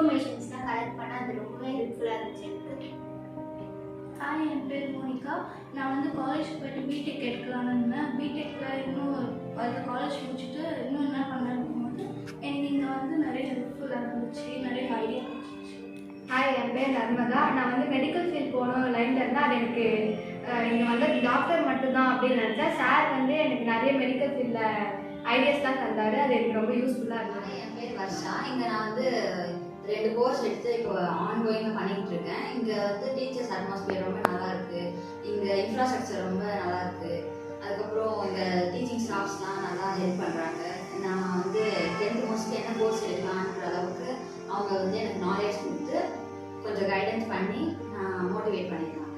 இன்ஃபர்மேஷன்ஸ்லாம் collect பண்ண அது ரொம்பவே ஹெல்ப்ஃபுல்லாக இருந்துச்சு எனக்கு. ஹாய், என் பேர் மோனிகா. நான் வந்து காலேஜ் போய்ட்டு பிடெக் எடுக்கலான்னு இருந்தேன். பிடெக்கில் இன்னும் அது காலேஜ் முடிச்சுட்டு இன்னும் என்ன பண்ணலான்னு போகும்போது எனக்கு இங்கே வந்து நிறைய ஹெல்ப்ஃபுல்லாக இருந்துச்சு, நிறைய ஐடியா இருந்துச்சு. ஹாய், என் பேர் நர்மதா. நான் வந்து மெடிக்கல் ஃபீல்ட் போகணும் லைனில் இருந்தால் அது எனக்கு இங்கே வந்து டாக்டர் மட்டும்தான் அப்படின்னு நினச்சேன். சார் வந்து எனக்கு நிறைய மெடிக்கல் ஃபீல்டில் ஐடியாஸ்லாம் தந்தார். அது எனக்கு ரொம்ப யூஸ்ஃபுல்லாக இருந்தது. என் பேர் வர்ஷா. இங்கே நான் வந்து 2 கோர்ஸ் எடுத்து இப்போ ஆன்கோயிங்காக பண்ணிக்கிட்டு இருக்கேன். இங்கே வந்து டீச்சர்ஸ் அட்மாஸ்பியர் ரொம்ப நல்லா இருக்குது. இங்கே இன்ஃப்ராஸ்ட்ரக்சர் ரொம்ப நல்லா இருக்குது. அதுக்கப்புறம் இங்கே டீச்சிங் ஸ்டாஃப்ஸ்லாம் நல்லா ஹெல்ப் பண்ணுறாங்க. நான் வந்து 10th முடிச்சுட்டு என்ன கோர்ஸ் எடுக்கலான்ற அளவுக்கு அவங்க வந்து எனக்கு நாலேஜ் கொடுத்து கொஞ்சம் கைடன்ஸ் பண்ணி நான் மோட்டிவேட் பண்ணியிருக்காங்க.